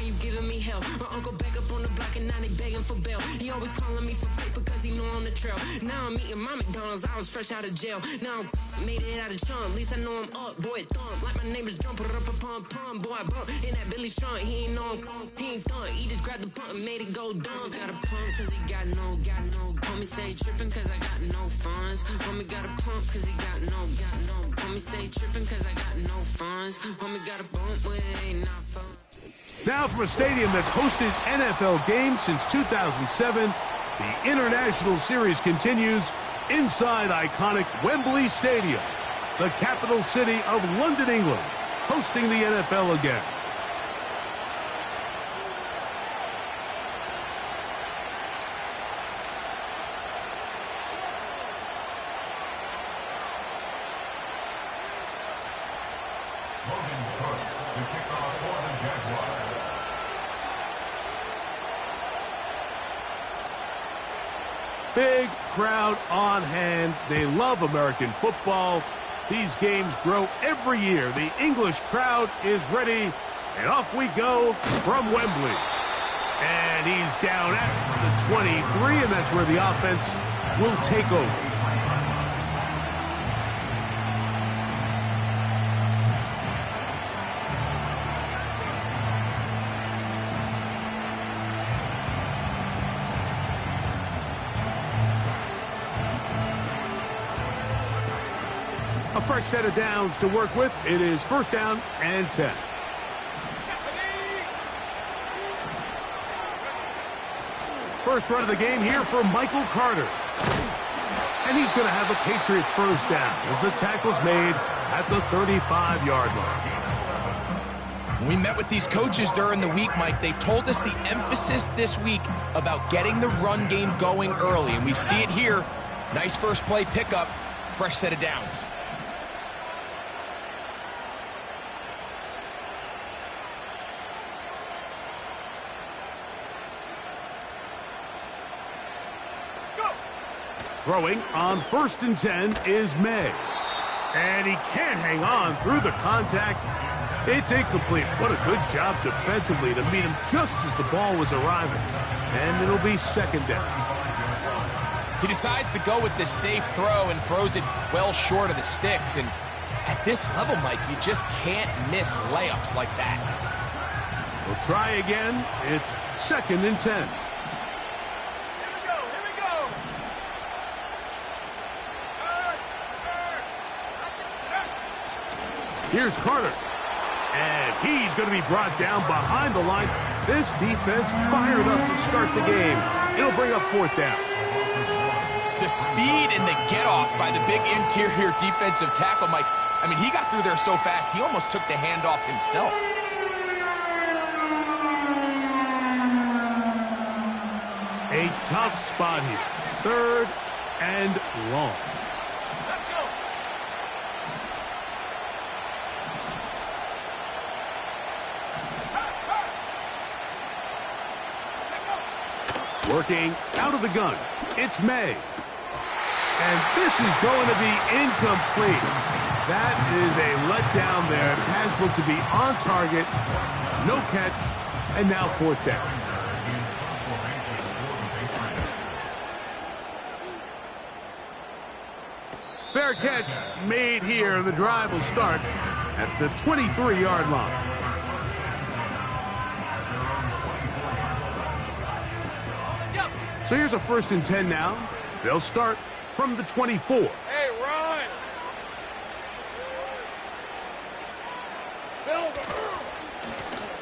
why you giving me hell? My uncle back up on the block and now they begging for bail. He always calling me for paper cause he know I'm the trail. Now I'm eating my McDonald's, I was fresh out of jail. Now I'm made it out of chunk, at least I know I'm up, boy, thump. Like my neighbors jump, up a pump, pump. Boy, I bump in that Billy Strong, he ain't know he ain't thump. He just grabbed the pump and made it go dumb. Got a pump cause he got no. Homie say tripping cause I got no funds. Homie got a pump cause he got no. Homie say tripping cause I got no funds. Homie got a bump when it ain't not fun. Now from a stadium that's hosted NFL games since 2007, the International Series continues inside iconic Wembley Stadium, the capital city of London, England, hosting the NFL again. Big crowd on hand. They love American football. These games grow every year. The English crowd is ready, and off we go from Wembley. And he's down at the 23, and that's where the offense will take over. A fresh set of downs to work with. It is first down and 10. First run of the game here for Michael Carter. And he's going to have a Patriots first down as the tackle's made at the 35-yard line. We met with these coaches during the week, Mike. They told us the emphasis this week about getting the run game going early, and we see it here. Nice first play pickup, fresh set of downs. Throwing on first and 10 is May. And he can't hang on through the contact. It's incomplete. What a good job defensively to meet him just as the ball was arriving. And it'll be second down. He decides to go with this safe throw and throws it well short of the sticks. And at this level, Mike, you just can't miss layups like that. We'll try again. It's second and 10. Here's Carter. And he's going to be brought down behind the line. This defense fired up to start the game. It'll bring up fourth down. The speed and the get-off by the big interior defensive tackle, Mike. I mean, he got through there so fast, he almost took the handoff himself. A tough spot here. Third and long. Working out of the gun, it's May. And this is going to be incomplete. That is a letdown there. The pass looked to be on target, no catch, and now fourth down. Fair catch made here. The drive will start at the 23-yard line. So here's a first and 10 now. They'll start from the 24. Hey, run!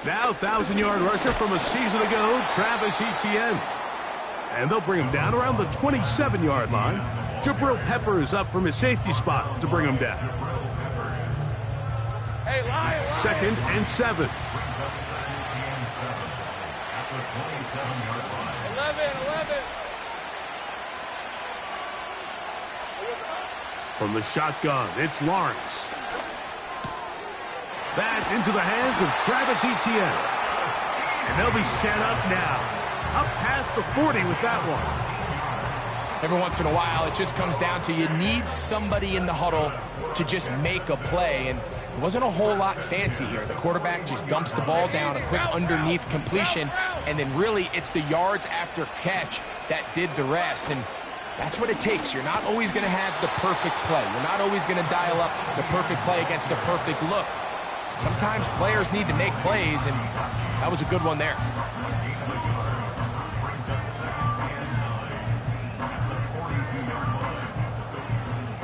Now 1,000-yard rusher from a season ago, Travis Etienne. And they'll bring him down around the 27-yard line. Jabril Peppers up from his safety spot to bring him down. Hey, Lion! Second and 7. 11. From the shotgun, it's Lawrence. That's into the hands of Travis Etienne. And they'll be set up now. Up past the 40 with that one. Every once in a while, it just comes down to you need somebody in the huddle to just make a play. And It wasn't a whole lot fancy here. The quarterback just dumps the ball down, a quick underneath completion, and then really it's the yards after catch that did the rest. And that's what it takes. You're not always going to have the perfect play. You're not always going to dial up the perfect play against the perfect look. Sometimes players need to make plays, and that was a good one there.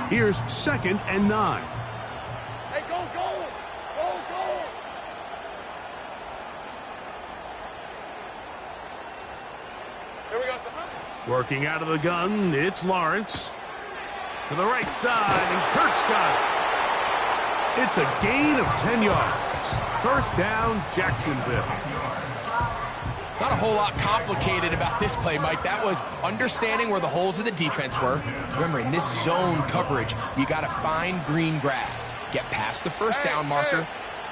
Here's 2nd and 9. Hey, go, go! Go, go! Here we go, son. Working out of the gun, it's Lawrence. To the right side, and Kurt's got it. It's a gain of 10 yards. 1st down, Jacksonville. Not a whole lot complicated about this play, Mike. That was understanding where the holes of the defense were. Remember, in this zone coverage, you got to find green grass. Get past the 1st down marker,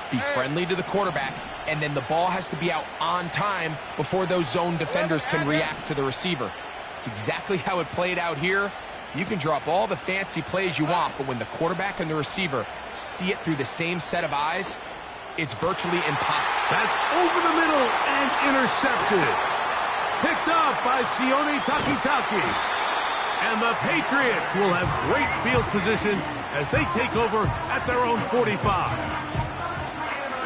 be friendly to the quarterback, and then the ball has to be out on time before those zone defenders can react to the receiver. It's exactly how it played out here. You can drop all the fancy plays you want, but when the quarterback and the receiver see it through the same set of eyes, it's virtually impossible. That's over the middle and intercepted. Picked up by Sione Takitaki. And the Patriots will have great field position as they take over at their own 45.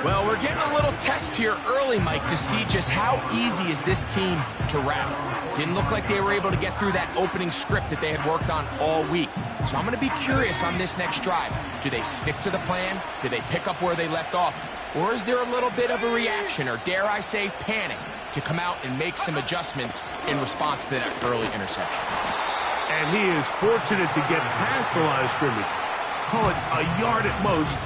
Well, we're getting a little test here early, Mike, to see just how easy is this team to wrap. Didn't look like they were able to get through that opening script that they had worked on all week. So I'm going to be curious on this next drive. Do they stick to the plan? Do they pick up where they left off? Or is there a little bit of a reaction, or dare I say panic, to come out and make some adjustments in response to that early interception? And he is fortunate to get past the line of scrimmage. Call it a yard at most.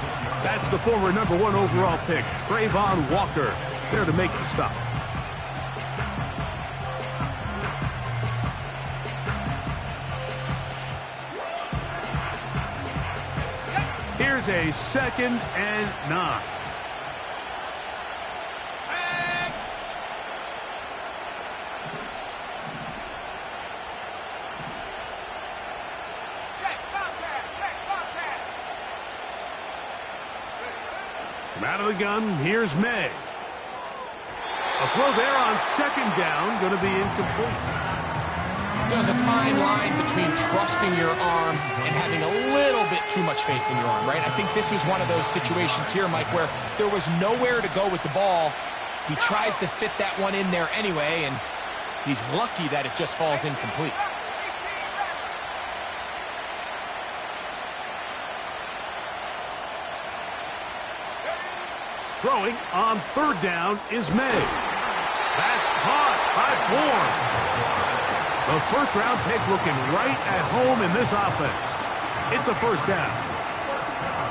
That's the former #1 overall pick, Trayvon Walker, there to make the stop. Here's a 2nd and 9. From out of the gun, here's May. A throw there on 2nd down, going to be incomplete. There's a fine line between trusting your arm and having a little bit too much faith in your arm, right? I think this was one of those situations here, Mike, where there was nowhere to go with the ball. He tries to fit that one in there anyway, and he's lucky that it just falls incomplete. Throwing on 3rd down is May. That's caught by Bourne. The 1st-round pick looking right at home in this offense. It's a 1st down.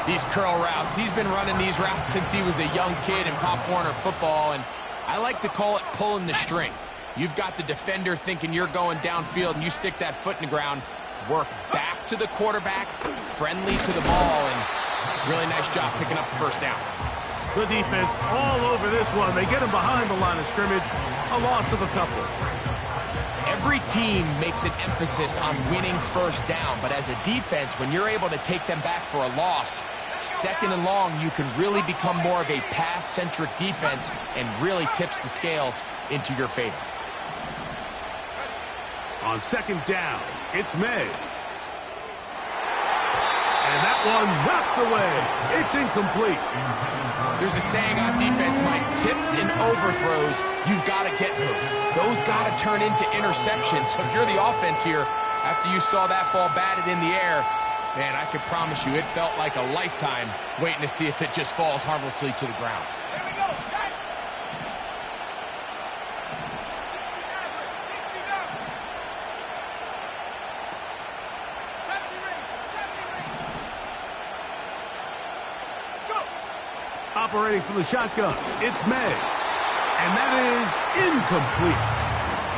These curl routes, he's been running these routes since he was a young kid in Pop Warner football, and I like to call it pulling the string. You've got the defender thinking you're going downfield, and you stick that foot in the ground, work back to the quarterback, friendly to the ball, and really nice job picking up the 1st down. The defense all over this one. They get him behind the line of scrimmage. A loss of a couple. Every team makes an emphasis on winning 1st down, but as a defense, when you're able to take them back for a loss, 2nd and long, you can really become more of a pass-centric defense and really tips the scales into your favor. On 2nd down, it's May. And that one knocked away. It's incomplete. There's a saying on defense, Mike, tips and overthrows, you've got to get those. Those got to turn into interceptions. So if you're the offense here, after you saw that ball batted in the air, man, I can promise you it felt like a lifetime waiting to see if it just falls harmlessly to the ground. Here we go, set. 70 rings, 70 rings. Go. Operating from the shotgun, it's May. And that is incomplete.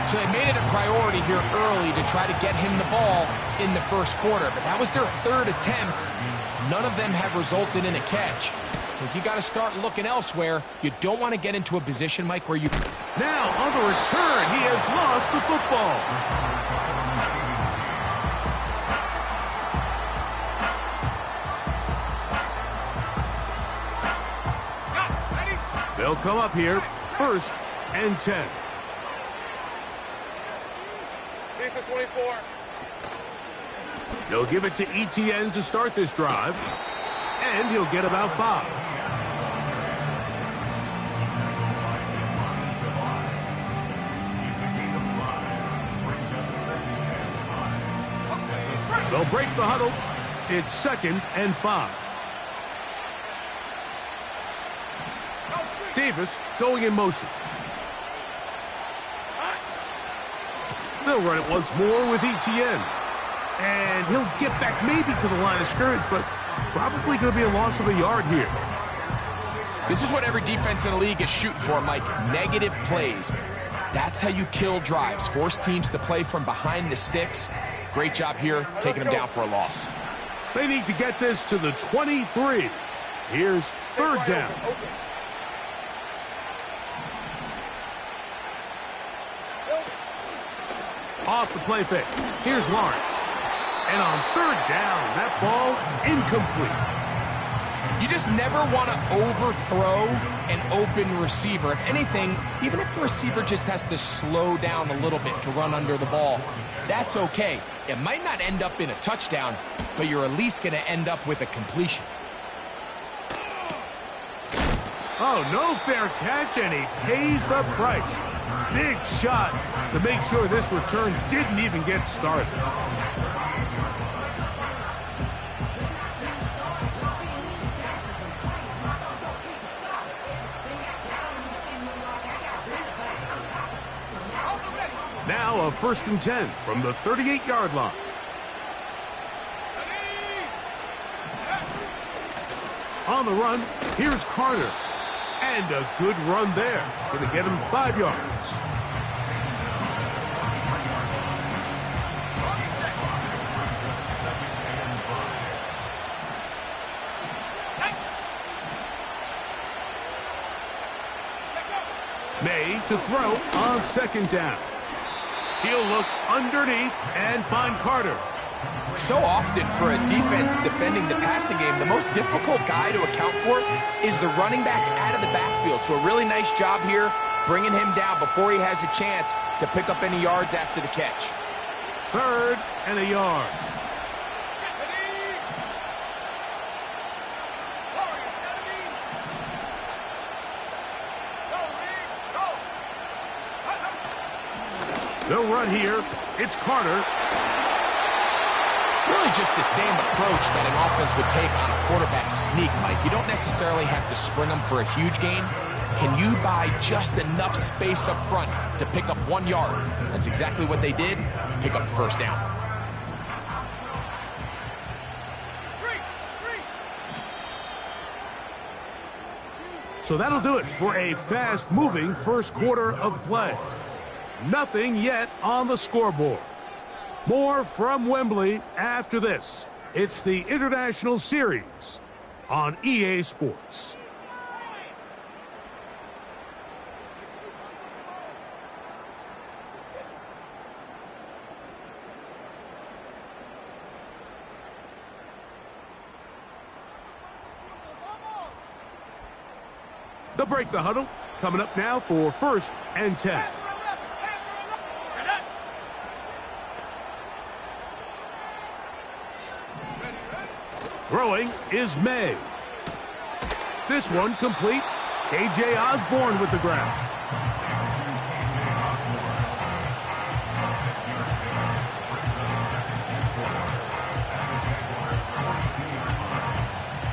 So they made it a priority here early to try to get him the ball in the 1st quarter, but that was their 3rd attempt. None of them have resulted in a catch. If you got to start looking elsewhere, you don't want to get into a position, Mike, where you... Now, on the return, he has lost the football. They'll come up here, 1st and 10. Lisa 24. They'll give it to Etienne to start this drive, and he'll get about 5. They'll break the huddle. It's 2nd and 5. Davis going in motion. They'll run it once more with Etienne. And he'll get back maybe to the line of scrimmage, but probably going to be a loss of a yard here. This is what every defense in the league is shooting for, Mike. Negative plays. That's how you kill drives. Force teams to play from behind the sticks. Great job here, taking them down for a loss. They need to get this to the 23. Here's 3rd down. Off the play fake. Here's Lawrence. And on 3rd down, that ball incomplete. You just never want to overthrow an open receiver. If anything, even if the receiver just has to slow down a little bit to run under the ball, that's okay. It might not end up in a touchdown, but you're at least going to end up with a completion. Oh, no fair catch, and he pays the price. Big shot to make sure this return didn't even get started. Now a 1st and 10 from the 38-yard line. On the run, here's Carter. And a good run there. Going to get him 5 yards. May to throw on 2nd down. He'll look underneath and find Carter. So often for a defense defending the passing game, the most difficult guy to account for is the running back out of the backfield. So a really nice job here bringing him down before he has a chance to pick up any yards after the catch. 3rd and a yard. They'll run here. It's Carter. Really just the same approach that an offense would take on a quarterback sneak, Mike. You don't necessarily have to spring them for a huge gain. Can you buy just enough space up front to pick up 1 yard? That's exactly what they did. Pick up the 1st down. So that'll do it for a fast-moving 1st quarter of play. Nothing yet on the scoreboard. More from Wembley after this. It's the International Series on EA Sports. They'll break the huddle. Coming up now for 1st and 10. Throwing is May. This one complete. KJ Osborne with the grab.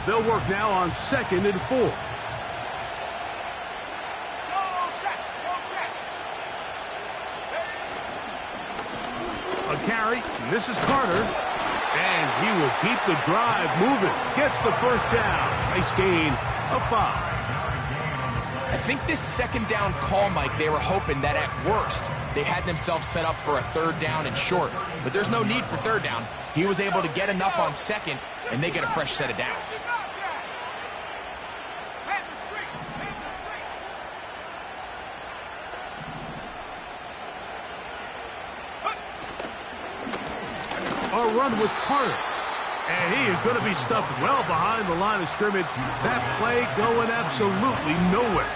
They'll work now on 2nd and 4. A carry. This is Carter. And he will keep the drive moving. Gets the 1st down. Nice gain of 5. I think this 2nd down call, Mike, they were hoping that at worst they had themselves set up for a 3rd down and short. But there's no need for 3rd down. He was able to get enough on 2nd, and they get a fresh set of downs. A run with Carter. And he is going to be stuffed well behind the line of scrimmage. That play going absolutely nowhere.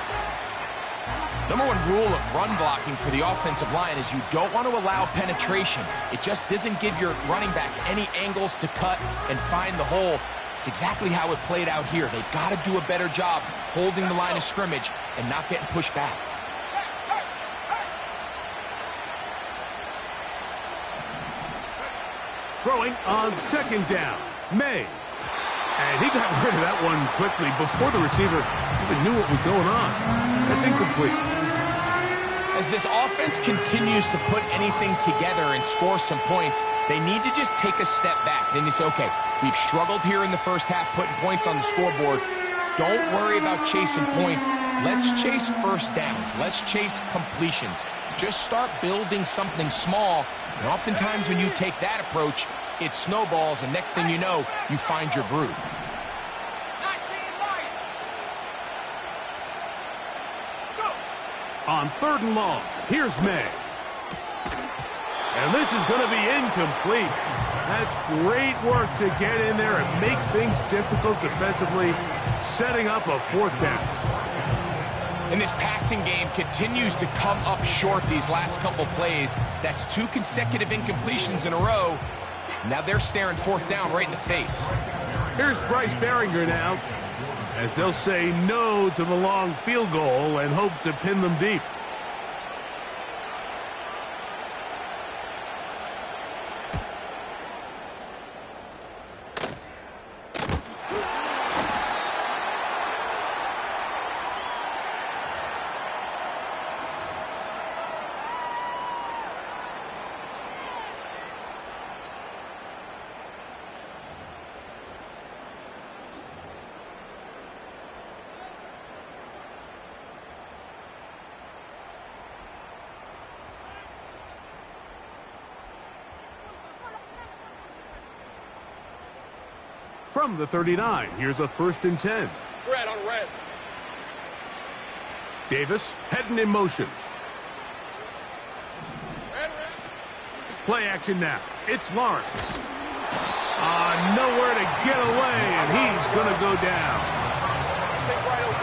Number one rule of run blocking for the offensive line is you don't want to allow penetration. It just doesn't give your running back any angles to cut and find the hole. It's exactly how it played out here. They've got to do a better job holding the line of scrimmage and not getting pushed back. Throwing on second down, May. And he got rid of that one quickly before the receiver even knew what was going on. That's incomplete. As this offense continues to put anything together and score some points, they need to just take a step back. Then you say, okay, we've struggled here in the first half putting points on the scoreboard. Don't worry about chasing points. Let's chase first downs. Let's chase completions. Just start building something small. And oftentimes when you take that approach, it snowballs, and next thing you know, you find your groove. On third and long, here's May. And this is going to be incomplete. That's great work to get in there and make things difficult defensively, setting up a fourth down. And this passing game continues to come up short these last couple plays. That's 2 consecutive incompletions in a row. Now they're staring fourth down right in the face. Here's Bryce Behringer now, as they'll say no to the long field goal and hope to pin them deep. From the 39, here's a 1st and 10. Red on red. Davis heading in motion. Red. Play action now. It's Lawrence. Nowhere to get away, and he's going to go down.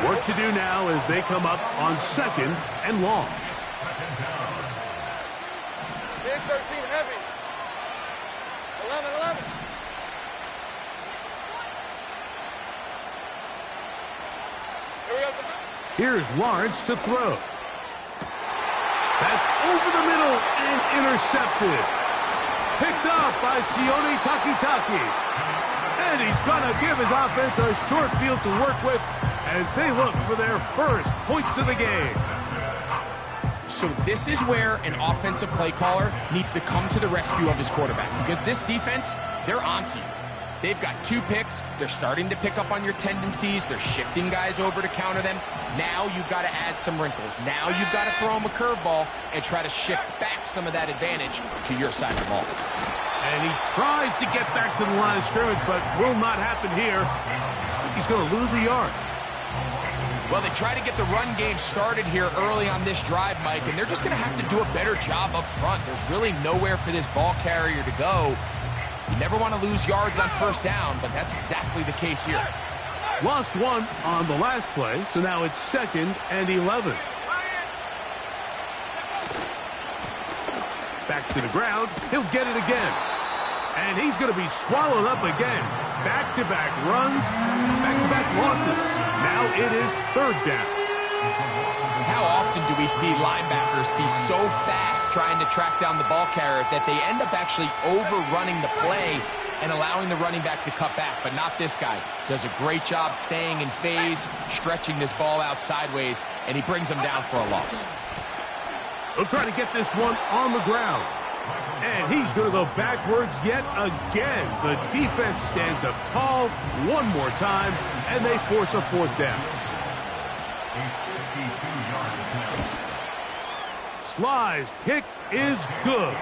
Work to do now as they come up on 2nd and long. Big 13 heavy. 11. Here's Lawrence to throw. That's over the middle and intercepted. Picked off by Sione Takitaki. And he's going to give his offense a short field to work with as they look for their first points of the game. So this is where an offensive play caller needs to come to the rescue of his quarterback, because this defense, they're onto you. They've got 2 picks. They're starting to pick up on your tendencies. They're shifting guys over to counter them. Now you've got to add some wrinkles. Now you've got to throw them a curveball and try to shift back some of that advantage to your side of the ball. And he tries to get back to the line of scrimmage, but will not happen here. I think he's going to lose a yard. Well, they try to get the run game started here early on this drive, Mike, and they're just going to have to do a better job up front. There's really nowhere for this ball carrier to go. You never want to lose yards on first down, but that's exactly the case here. Lost 1 on the last play, so now it's 2nd and 11. Back to the ground. He'll get it again. And he's going to be swallowed up again. Back-to-back runs, back-to-back losses. Now it is 3rd down. How often do we see linebackers be so fast trying to track down the ball carrier that they end up actually overrunning the play and allowing the running back to cut back? But not this guy. Does a great job staying in phase, stretching this ball out sideways, and he brings them down for a loss. They'll try to get this one on the ground. And he's going to go backwards yet again. The defense stands up tall one more time, and they force a 4th down. Sly's kick is good.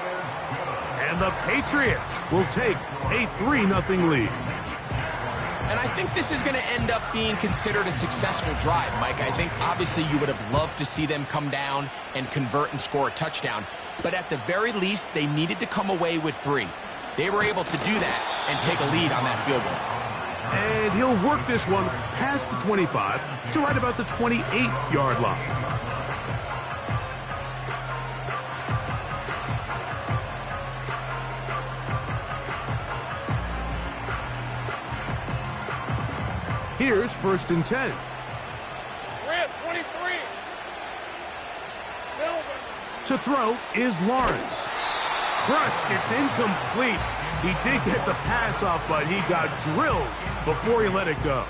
And the Patriots will take a 3-0 lead. And I think this is going to end up being considered a successful drive, Mike. I think obviously you would have loved to see them come down and convert and score a touchdown. But at the very least, they needed to come away with 3. They were able to do that and take a lead on that field goal. And he'll work this one past the 25 to right about the 28-yard line. Here's 1st and 10. Red 23. Silver. To throw is Lawrence. Crushed. It's incomplete. He did get the pass off, but he got drilled before he let it go.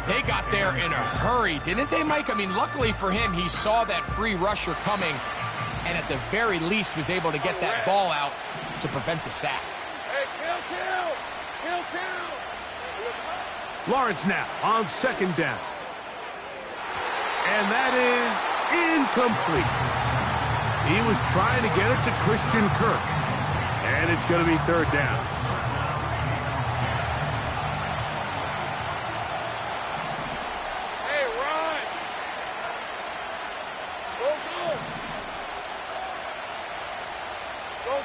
They got there in a hurry, didn't they, Mike? I mean, luckily for him, he saw that free rusher coming, and at the very least was able to get that ball out to prevent the sack. Hey, kill. Lawrence now on 2nd down. And that is incomplete. He was trying to get it to Christian Kirk. And it's going to be 3rd down. Hey, run.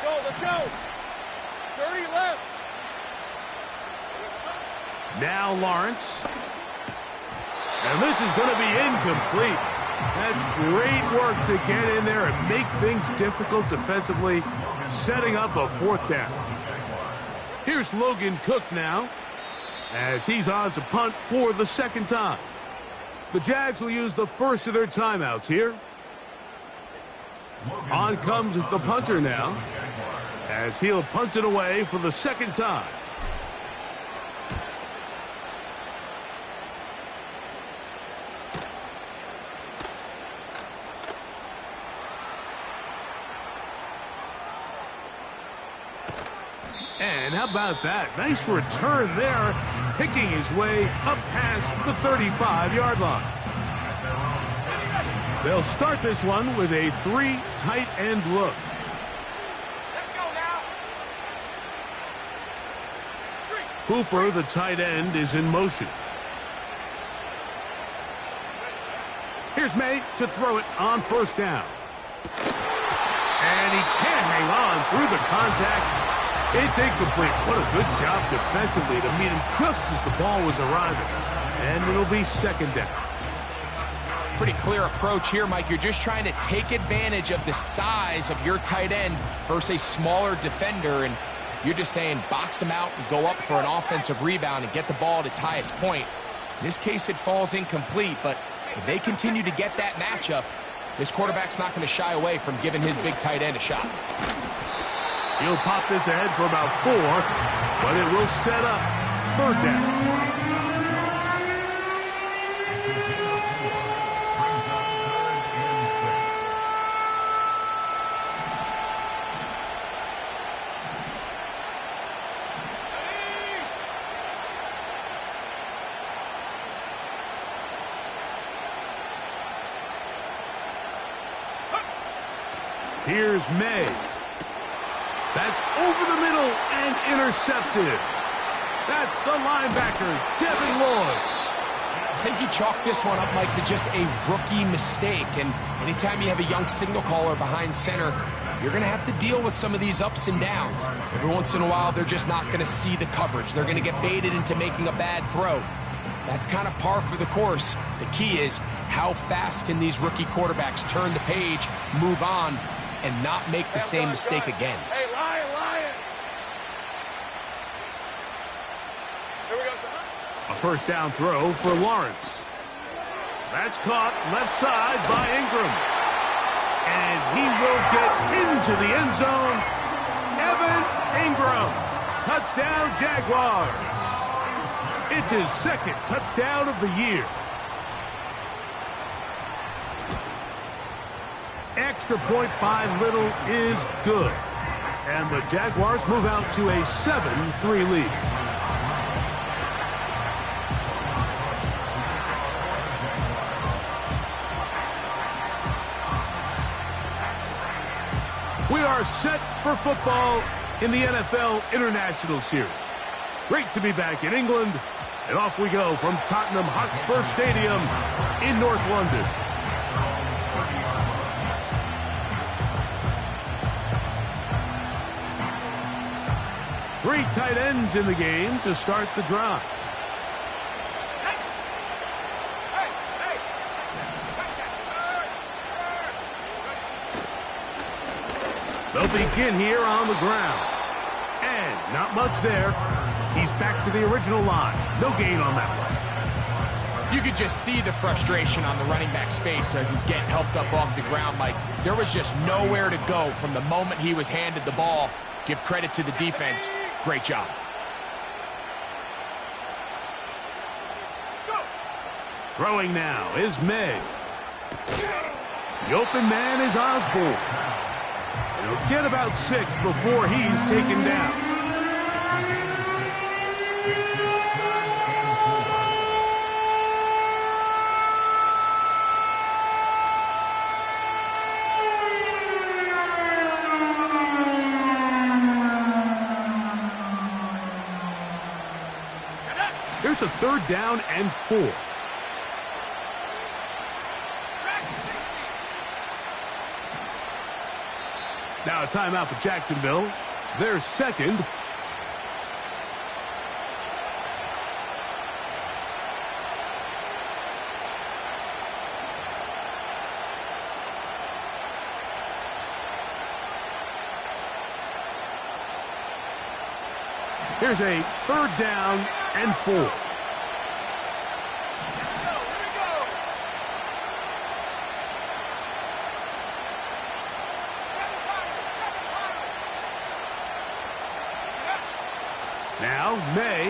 Go. Let's go. 30 left. Now Lawrence. And this is going to be incomplete. That's great work to get in there and make things difficult defensively, setting up a 4th down. Here's Logan Cook now, as he's on to punt for the 2nd time. The Jags will use the first of their timeouts here. On comes the punter now, as he'll punt it away for the 2nd time. And how about that? Nice return there, picking his way up past the 35-yard line. They'll start this one with a 3 tight end look. Let's go now. Hooper, the tight end, is in motion. Here's May to throw it on 1st down. And he can't hang on through the contact. It's incomplete. What a good job defensively to meet him just as the ball was arriving. And it'll be 2nd down. Pretty clear approach here, Mike. You're just trying to take advantage of the size of your tight end versus a smaller defender, and you're just saying box him out and go up for an offensive rebound and get the ball at its highest point. In this case, it falls incomplete, but if they continue to get that matchup, this quarterback's not going to shy away from giving his big tight end a shot. He'll pop this ahead for about 4, but it will set up 3rd down. Here's May. That's over the middle and intercepted. That's the linebacker, Devin Lloyd. I think he chalked this one up, Mike, to just a rookie mistake. And anytime you have a young signal caller behind center, you're going to have to deal with some of these ups and downs. Every once in a while, they're just not going to see the coverage. They're going to get baited into making a bad throw. That's kind of par for the course. The key is how fast can these rookie quarterbacks turn the page, move on, and not make the same mistake again. Hey, Lion. Here we go, son. A 1st down throw for Lawrence. That's caught left side by Ingram. And he will get into the end zone. Evan Ingram. Touchdown, Jaguars. It's his 2nd touchdown of the year. Extra point by Little is good. And the Jaguars move out to a 7-3 lead. We are set for football in the NFL International Series. Great to be back in England. And off we go from Tottenham Hotspur Stadium in North London. Three tight ends in the game to start the drive. They'll begin here on the ground. And not much there. He's back to the original line. No gain on that one. You could just see the frustration on the running back's face as he's getting helped up off the ground. Like, there was just nowhere to go from the moment he was handed the ball. Give credit to the defense. Great job. Throwing now is May. The open man is Osborne. And he'll get about 6 before he's taken down. There's a 3rd down and 4. Now a timeout for Jacksonville. Their second. Here's a 3rd down and 4. Now, May.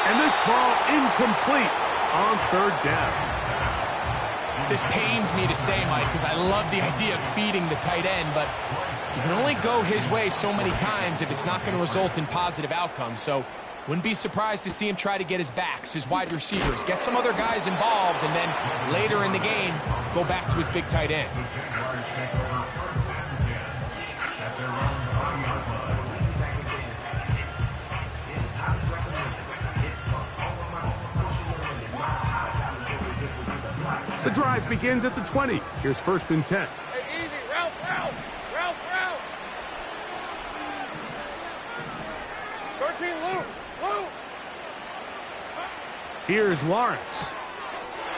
And this ball incomplete on 3rd down. This pains me to say, Mike, because I love the idea of feeding the tight end, but you can only go his way so many times if it's not going to result in positive outcomes. So, wouldn't be surprised to see him try to get his backs, his wide receivers, get some other guys involved, and then later in the game, go back to his big tight end. The drive begins at the 20. Here's 1st and 10. Hey, easy. Route. Route. 13, Luke. Here's Lawrence.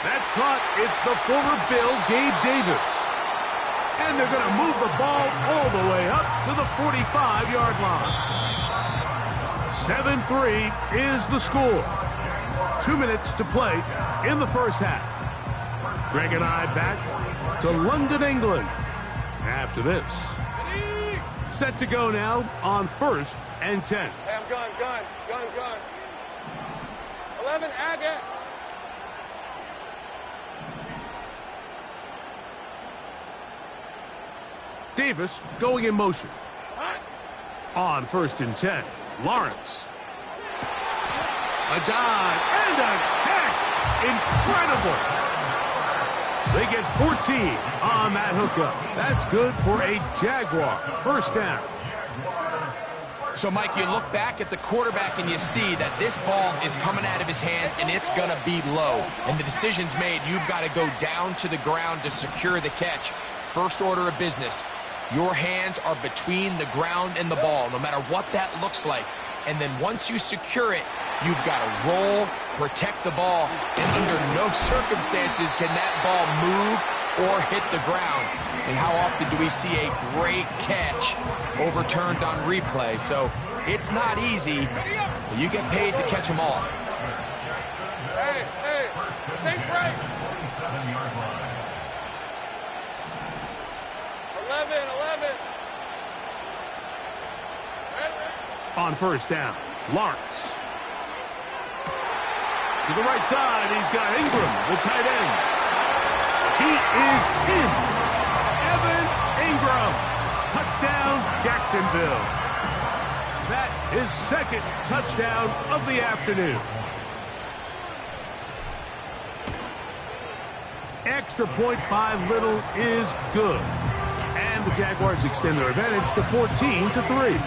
That's caught. It's the former Bill, Gabe Davis. And they're going to move the ball all the way up to the 45-yard line. 7-3 is the score. 2 minutes to play in the first half. Greg and I back to London, England. After this, set to go now on 1st and 10. Hey, I'm gun. 11, Agate. Davis going in motion. On 1st and 10, Lawrence. A dive and a catch. Incredible. They get 14 on that hookup. That's good for a Jaguar. 1st down. So, Mike, you look back at the quarterback and you see that this ball is coming out of his hand and it's going to be low. And the decision's made. You've got to go down to the ground to secure the catch. First order of business. Your hands are between the ground and the ball, no matter what that looks like. And then once you secure it, you've got to roll, protect the ball, and under no circumstances can that ball move or hit the ground. And how often do we see a great catch overturned on replay? So it's not easy, but you get paid to catch them all. Hey, take break. 11. On 1st down, Lawrence. To the right side, he's got Ingram, the tight end. He is in. Evan Ingram. Touchdown, Jacksonville. That is 2nd touchdown of the afternoon. Extra point by Little is good. And the Jaguars extend their advantage to 14-3.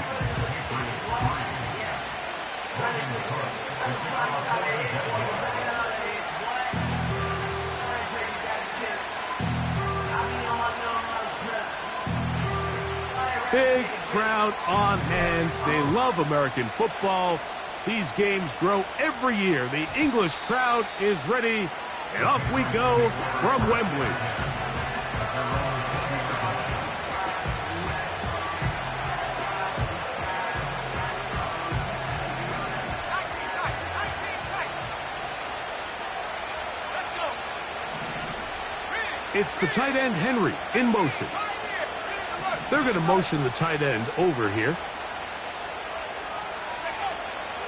Big crowd on hand. They love American football. These games grow every year. The English crowd is ready, and off we go from Wembley. It's the tight end, Henry, in motion. They're going to motion the tight end over here.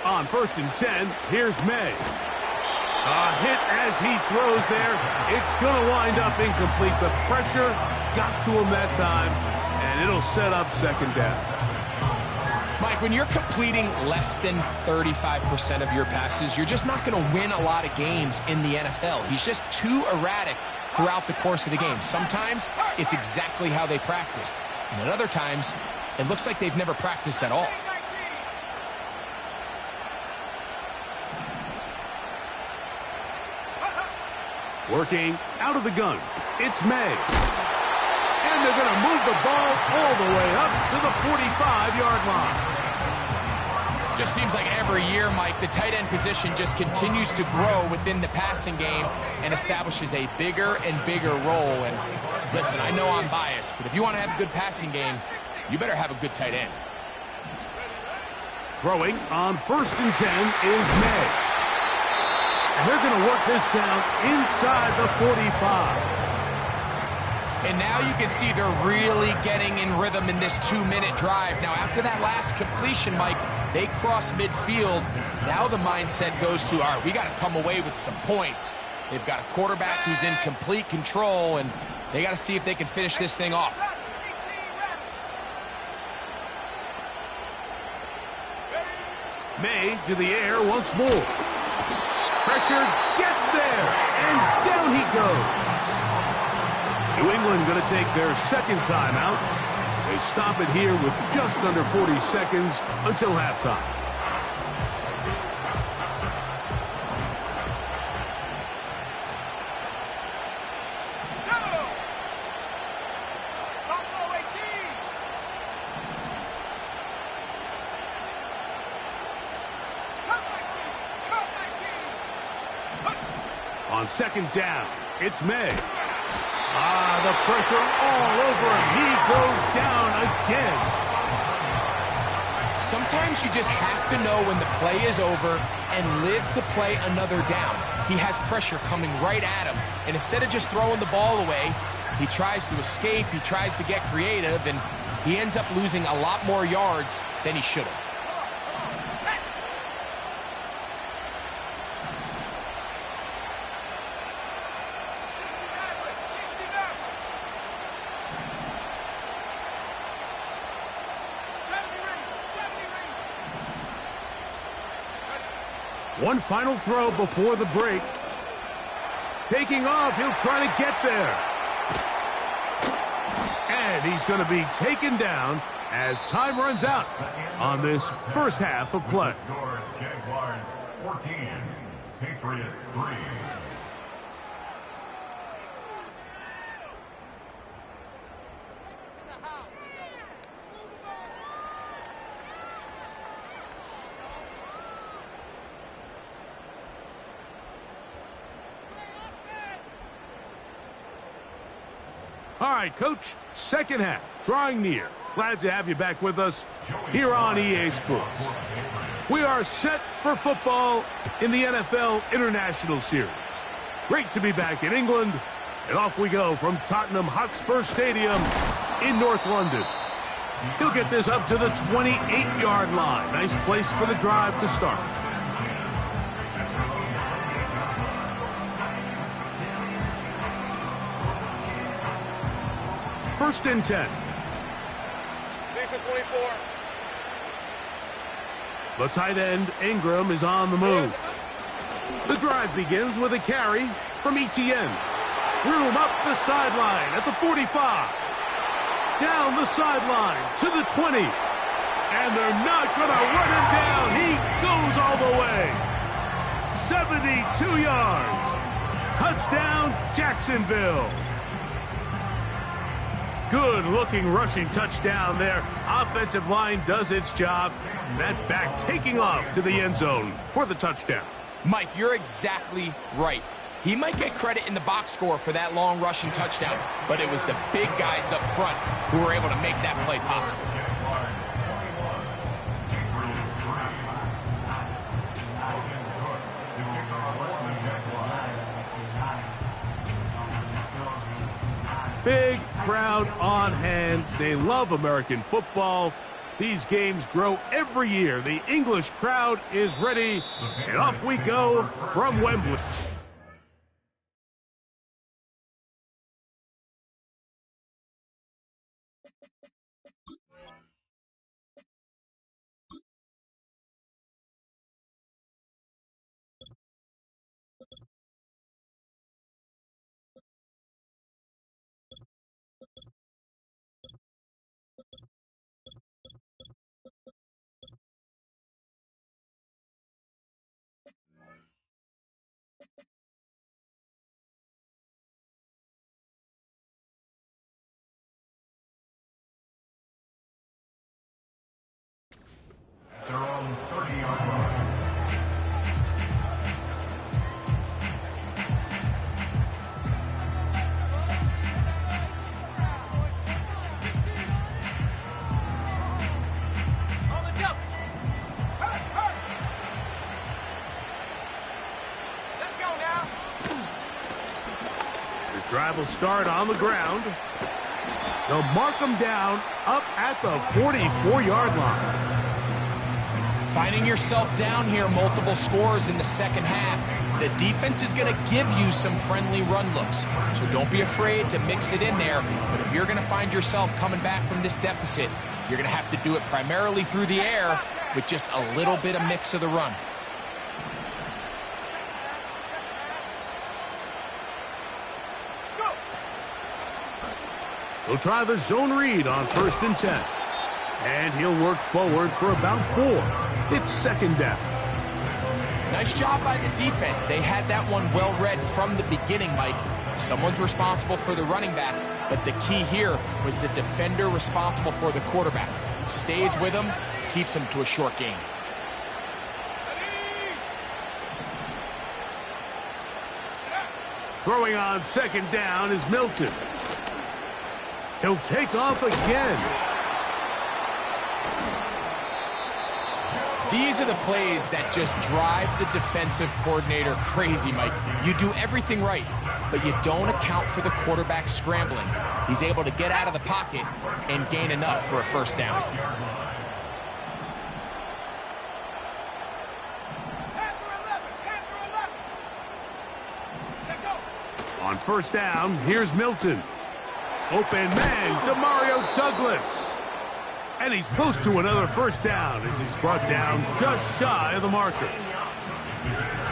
On 1st and 10, here's May. A hit as he throws there. It's going to wind up incomplete. The pressure got to him that time, and it'll set up 2nd down. Mike, when you're completing less than 35% of your passes, you're just not going to win a lot of games in the NFL. He's just too erratic throughout the course of the game. Sometimes it's exactly how they practiced, and at other times it looks like they've never practiced at all. Working out of the gun, it's May. And they're going to move the ball all the way up to the 45-yard line. Just seems like every year, Mike, the tight end position just continues to grow within the passing game and establishes a bigger and bigger role. And listen, I know I'm biased, but if you want to have a good passing game, you better have a good tight end. Throwing on 1st and 10 is May. And they're going to work this down inside the 45. And now you can see they're really getting in rhythm in this 2-minute drive. Now, after that last completion, Mike, they cross midfield. Now the mindset goes to, all right, we got to come away with some points. They've got a quarterback who's in complete control, and they got to see if they can finish this thing off. May to the air once more. Pressure gets there, and down he goes. New England going to take their 2nd timeout. They stop it here with just under 40 seconds until halftime. On 2nd down, it's May. The pressure all over him. He goes down again. Sometimes you just have to know when the play is over and live to play another down. He has pressure coming right at him, and instead of just throwing the ball away, he tries to escape, he tries to get creative, and he ends up losing a lot more yards than he should have. One final throw before the break. Taking off, he'll try to get there. And he's going to be taken down as time runs out on this first half of play. Jaguars 14, Patriots 3. All right, Coach, 2nd half, drawing near. Glad to have you back with us here on EA Sports. We are set for football in the NFL International Series. Great to be back in England, and off we go from Tottenham Hotspur Stadium in North London. He'll get this up to the 28-yard line. Nice place for the drive to start. First and 10. Decent 24. The tight end, Ingram, is on the move. The drive begins with a carry from Etienne. Room up the sideline at the 45. Down the sideline to the 20. And they're not going to run him down. He goes all the way. 72 yards. Touchdown, Jacksonville. Good-looking rushing touchdown there. Offensive line does its job. And that back taking off to the end zone for the touchdown. Mike, you're exactly right. He might get credit in the box score for that long rushing touchdown, but it was the big guys up front who were able to make that play possible. Big crowd on hand. They love American football. These games grow every year. The English crowd is ready, and off we go from Wembley. Their own 30-yard line. This drive will start on the ground. They'll mark them down up at the 44-yard line. Finding yourself down here multiple scores in the second half. The defense is going to give you some friendly run looks, so don't be afraid to mix it in there. But if you're going to find yourself coming back from this deficit, you're going to have to do it primarily through the air with just a little bit of mix of the run. He'll try the zone read on 1st and 10. And he'll work forward for about 4. It's 2nd down. Nice job by the defense. They had that one well read from the beginning, Mike. Someone's responsible for the running back, but the key here was the defender responsible for the quarterback. Stays with him, keeps him to a short gain. Throwing on 2nd down is Milton. He'll take off again. These are the plays that just drive the defensive coordinator crazy, Mike. You do everything right, but you don't account for the quarterback scrambling. He's able to get out of the pocket and gain enough for a 1st down. On 1st down, here's Milton. Open man, Demario Douglas. And he's close to another 1st down as he's brought down just shy of the marker.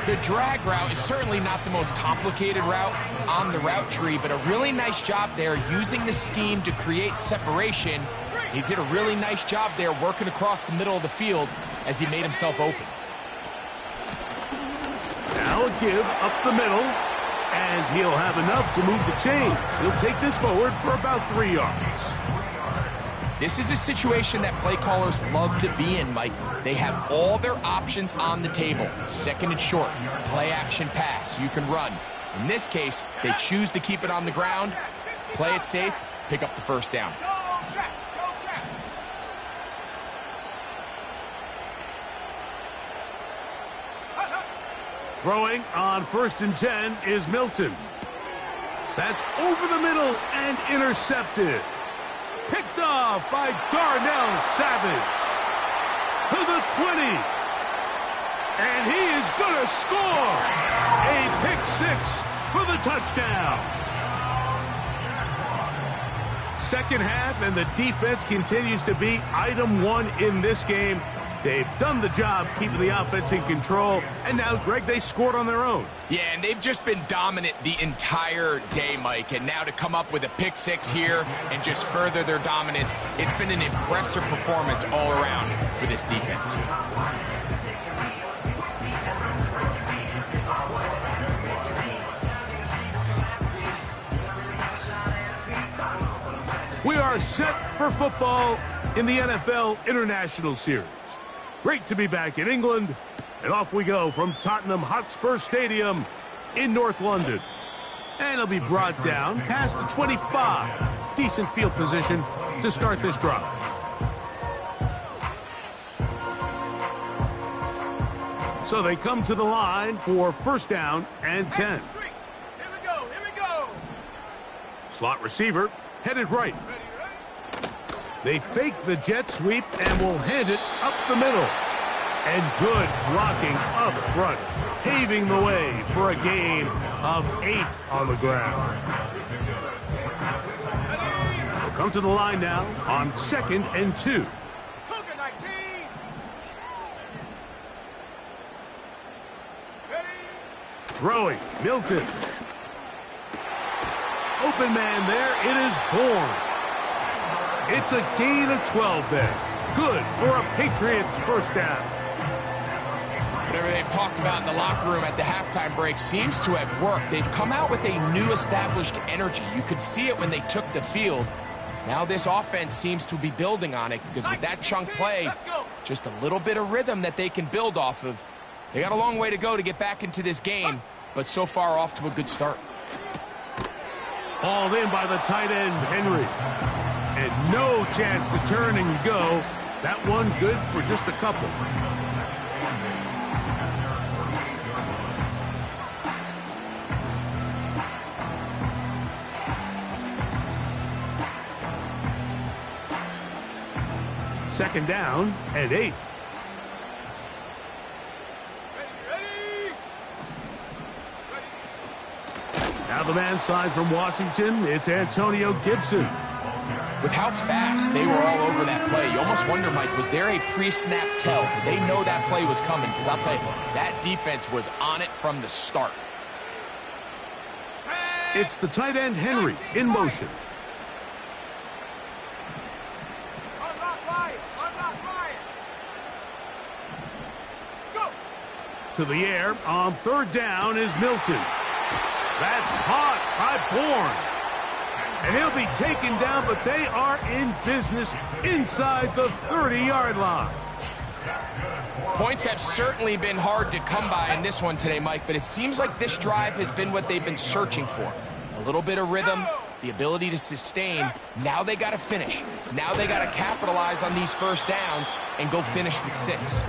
The drag route is certainly not the most complicated route on the route tree, but a really nice job there using the scheme to create separation. He did a really nice job there working across the middle of the field as he made himself open. Now a give up the middle, and he'll have enough to move the chains. He'll take this forward for about 3 yards. This is a situation that play callers love to be in, Mike. They have all their options on the table. 2nd and short, play action pass, you can run. In this case, they choose to keep it on the ground, play it safe, pick up the 1st down. Throwing on 1st and 10 is Milton. That's over the middle and intercepted. Picked off by Darnell Savage. To the 20. And he is going to score. A pick 6 for the touchdown. 2nd half, and the defense continues to be item 1 in this game. They've done the job keeping the offense in control, and now, Greg, they scored on their own. Yeah, and they've just been dominant the entire day, Mike, and now to come up with a pick 6 here and just further their dominance, it's been an impressive performance all around for this defense. We are set for football in the NFL International Series. Great to be back in England, and off we go from Tottenham Hotspur Stadium in North London. And it'll be brought down past the 25. Decent field position to start this drive. So they come to the line for 1st down and 10. Slot receiver headed right. They fake the jet sweep and will hand it up the middle. And good blocking up front, paving the way for a gain of 8 on the ground. They'll come to the line now on 2nd and 2. Throwing, Milton. Open man there, it is Bourne. It's a gain of 12 there. Good for a Patriots first down. Whatever they've talked about in the locker room at the halftime break seems to have worked. They've come out with a new established energy. You could see it when they took the field. Now this offense seems to be building on it because with that chunk play, just a little bit of rhythm that they can build off of. They got a long way to go to get back into this game, but so far off to a good start. Hauled in by the tight end, Henry. And no chance to turn and go. That one good for just a couple. Second down and 8. Now the man side from Washington, it's Antonio Gibson. With how fast they were all over that play, you almost wonder, Mike, was there a pre-snap tell? Did they know that play was coming? Because I'll tell you, that defense was on it from the start. It's the tight end, Henry, in motion. To the air on 3rd down is Milton. That's caught by Bourne. And he'll be taken down, but they are in business inside the 30-yard line. Points have certainly been hard to come by in this one today, Mike, but it seems like this drive has been what they've been searching for. A little bit of rhythm, the ability to sustain. Now they got to finish. Now they got to capitalize on these first downs and go finish with 6.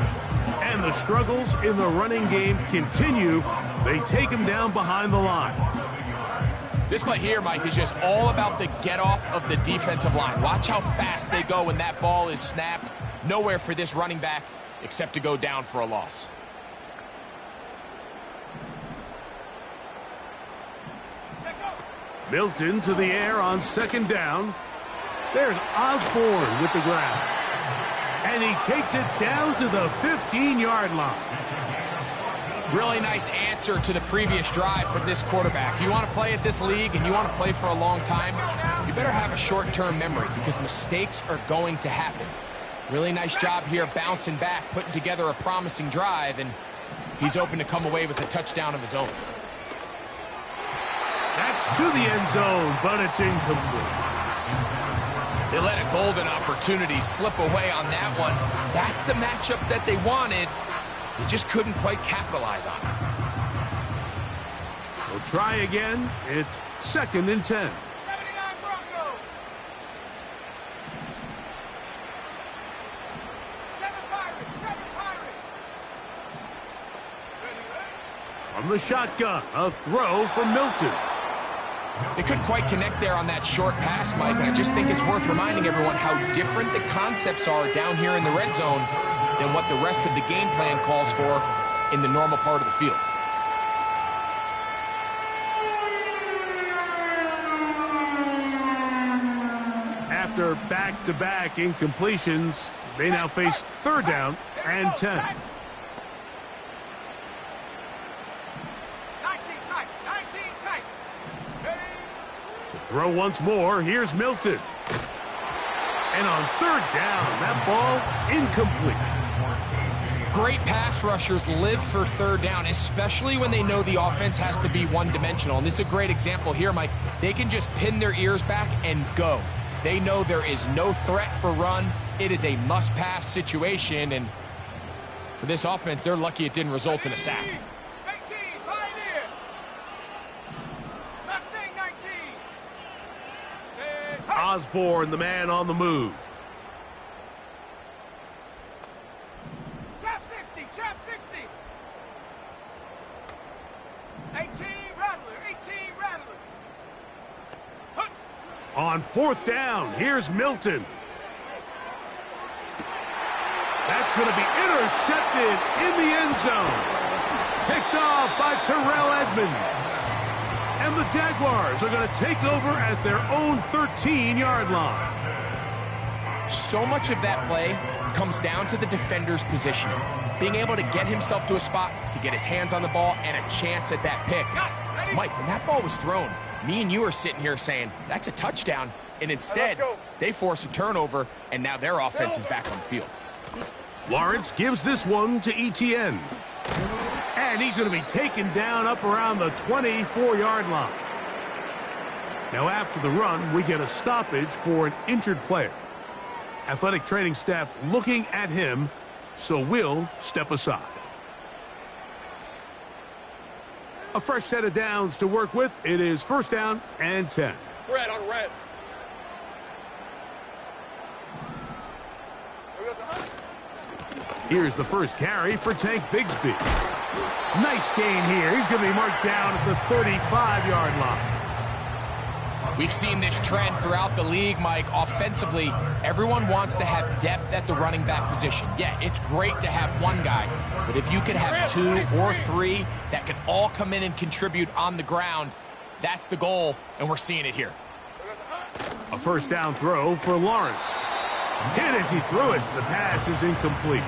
And the struggles in the running game continue. They take him down behind the line. This play here, Mike, is just all about the get-off of the defensive line. Watch how fast they go when that ball is snapped. Nowhere for this running back except to go down for a loss. Milton to the air on 2nd down. There's Osborne with the ground. And he takes it down to the 15-yard line. Really nice answer to the previous drive from this quarterback. You want to play at this league and you want to play for a long time, you better have a short-term memory because mistakes are going to happen. Really nice job here bouncing back, putting together a promising drive, and he's open to come away with a touchdown of his own. That's to the end zone, but it's incomplete. They let a golden opportunity slip away on that one. That's the matchup that they wanted. They just couldn't quite capitalize on it. We'll try again. It's 2nd and 10. 79 Broncos. 7 Pirates. 7 Pirates. From the shotgun, a throw from Milton. They couldn't quite connect there on that short pass, Mike, and I just think it's worth reminding everyone how different the concepts are down here in the red zone than what the rest of the game plan calls for in the normal part of the field. After back-to-back incompletions, they now face 3rd down and 10. 19 tight. 19 tight. To throw once more, here's Milton. And on 3rd down, that ball incomplete. Great pass rushers live for 3rd down, especially when they know the offense has to be one-dimensional. And this is a great example here, Mike. They can just pin their ears back and go. They know there is no threat for run. It is a must-pass situation, and for this offense, they're lucky it didn't result in a sack. 19, Pioneer. Mustang 19. Osborne, the man on the move. Chap 60, chap 60. 18 Rattler, 18 Rattler. Hut. On 4th down, here's Milton. That's going to be intercepted in the end zone. Picked off by Terrell Edmonds. And the Jaguars are going to take over at their own 13-yard line. So much of that play comes down to the defender's positioning. Being able to get himself to a spot, to get his hands on the ball, and a chance at that pick. Mike, when that ball was thrown, me and you are sitting here saying, that's a touchdown. And instead, they force a turnover, and now their offense is back on the field. Lawrence gives this one to Etienne. And he's going to be taken down up around the 24-yard line. Now after the run, we get a stoppage for an injured player. Athletic training staff looking at him, so we'll step aside. A fresh set of downs to work with. It is 1st down and 10. Red on red. Here's the first carry for Tank Bigsby. Nice gain here. He's going to be marked down at the 35-yard line. We've seen this trend throughout the league, Mike. Offensively, everyone wants to have depth at the running back position. Yeah, it's great to have one guy, but if you could have 2 or 3 that can all come in and contribute on the ground, that's the goal, and we're seeing it here. A 1st down throw for Lawrence. Hit as he threw it. The pass is incomplete.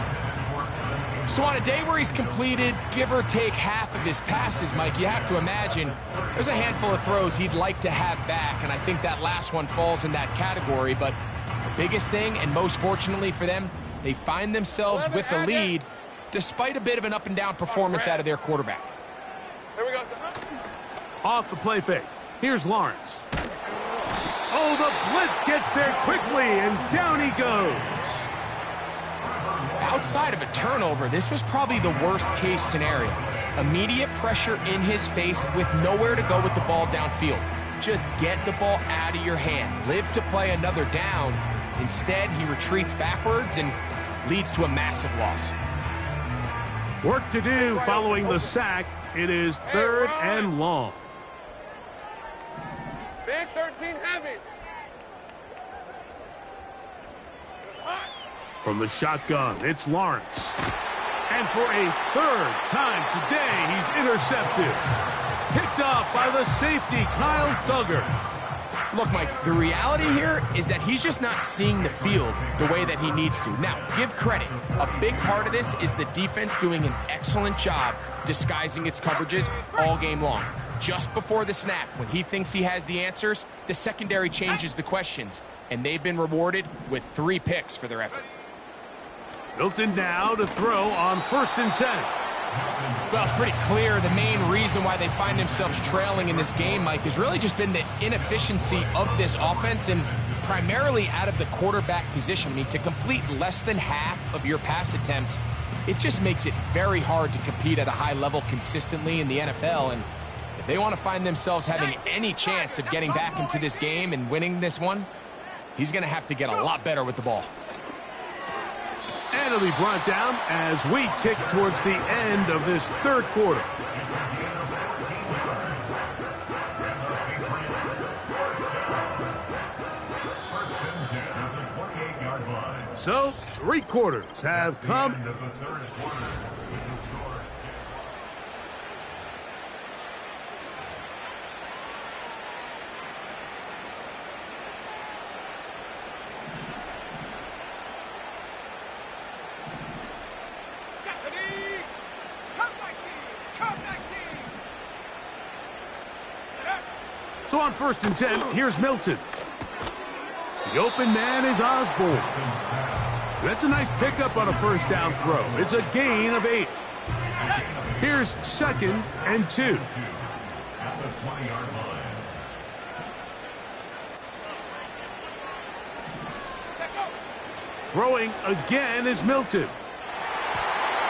So on a day where he's completed, give or take half of his passes, Mike, you have to imagine there's a handful of throws he'd like to have back, and I think that last one falls in that category. But the biggest thing, and most fortunately for them, they find themselves with a lead despite a bit of an up-and-down performance out of their quarterback. Here we go. Off the play fake. Here's Lawrence. Oh, the blitz gets there quickly, and down he goes. Outside of a turnover, this was probably the worst-case scenario. Immediate pressure in his face with nowhere to go with the ball downfield. Just get the ball out of your hand. Live to play another down. Instead, he retreats backwards and leads to a massive loss. Work to do following the sack. It is 3rd and long. Big 13 heavy. From the shotgun, it's Lawrence. And for a 3rd time today, he's intercepted. Picked off by the safety, Kyle Duggar. Look, Mike, the reality here is that he's just not seeing the field the way that he needs to. Now, give credit. A big part of this is the defense doing an excellent job disguising its coverages all game long. Just before the snap, when he thinks he has the answers, the secondary changes the questions, and they've been rewarded with 3 picks for their effort. Milton now to throw on 1st and 10. Well, it's pretty clear the main reason why they find themselves trailing in this game, Mike, has really just been the inefficiency of this offense and primarily out of the quarterback position. I mean, to complete less than half of your pass attempts, it just makes it very hard to compete at a high level consistently in the NFL. And if they want to find themselves having any chance of getting back into this game and winning this one, he's going to have to get a lot better with the ball. And it'll be brought down as we tick towards the end of this 3rd quarter. So, 3 quarters have come. So on 1st and 10, here's Milton. The open man is Osborne. That's a nice pickup on a 1st down throw. It's a gain of 8. Here's 2nd and 2. Throwing again is Milton.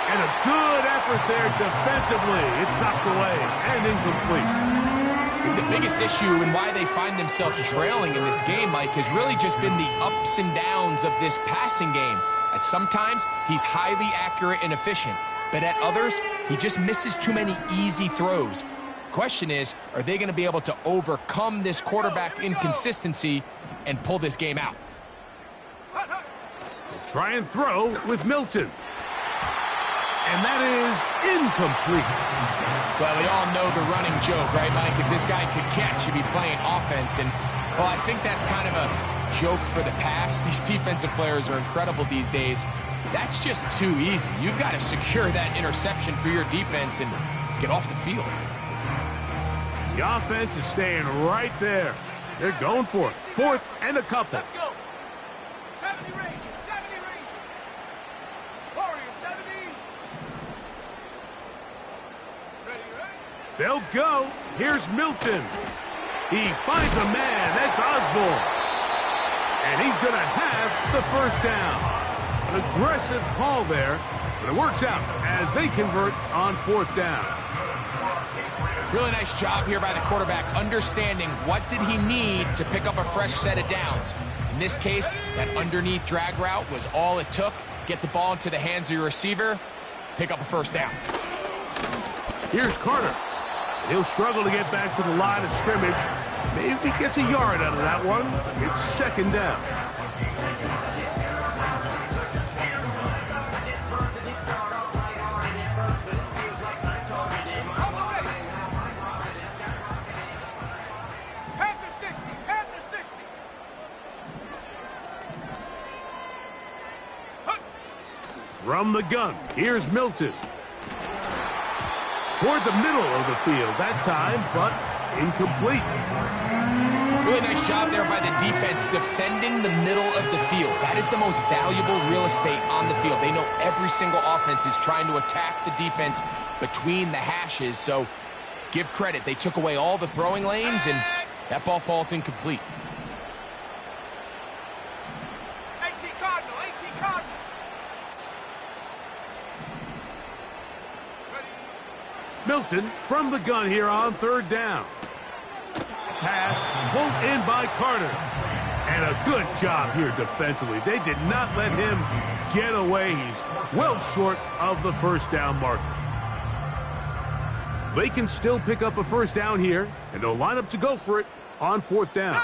And a good effort there defensively. It's knocked away and incomplete. The biggest issue and why they find themselves trailing in this game, Mike, has really just been the ups and downs of this passing game. At sometimes, he's highly accurate and efficient, but at others, he just misses too many easy throws. Question is, are they going to be able to overcome this quarterback inconsistency and pull this game out? Try and throw with Milton. And that is incomplete. Well, we all know the running joke, right, Mike? If this guy could catch, he'd be playing offense. And, well, I think that's kind of a joke for the past. These defensive players are incredible these days. That's just too easy. You've got to secure that interception for your defense and get off the field. The offense is staying right there. They're going for it. 4th and a couple. Let's go. 70 range. 70 range. Warrior 70. Ready, ready? They'll go. Here's Milton. He finds a man. That's Osborne. And he's going to have the first down. An aggressive call there, but it works out as they convert on 4th down. Really nice job here by the quarterback, understanding what did he need to pick up a fresh set of downs. In this case, that underneath drag route was all it took. Get the ball into the hands of your receiver, pick up a first down. Here's Carter. He'll struggle to get back to the line of scrimmage. Maybe he gets a yard out of that one. It's 2nd down. From the gun, here's Milton. Toward the middle of the field that time, but incomplete. Really nice job there by the defense defending the middle of the field. That is the most valuable real estate on the field. They know every single offense is trying to attack the defense between the hashes, so give credit. They took away all the throwing lanes, and that ball falls incomplete. 18 Cardinal, 18 Cardinal. Milton from the gun here on 3rd down. Pass pulled in by Carter. And a good job here defensively. They did not let him get away. He's well short of the first down marker. They can still pick up a first down here, and they'll line up to go for it on 4th down.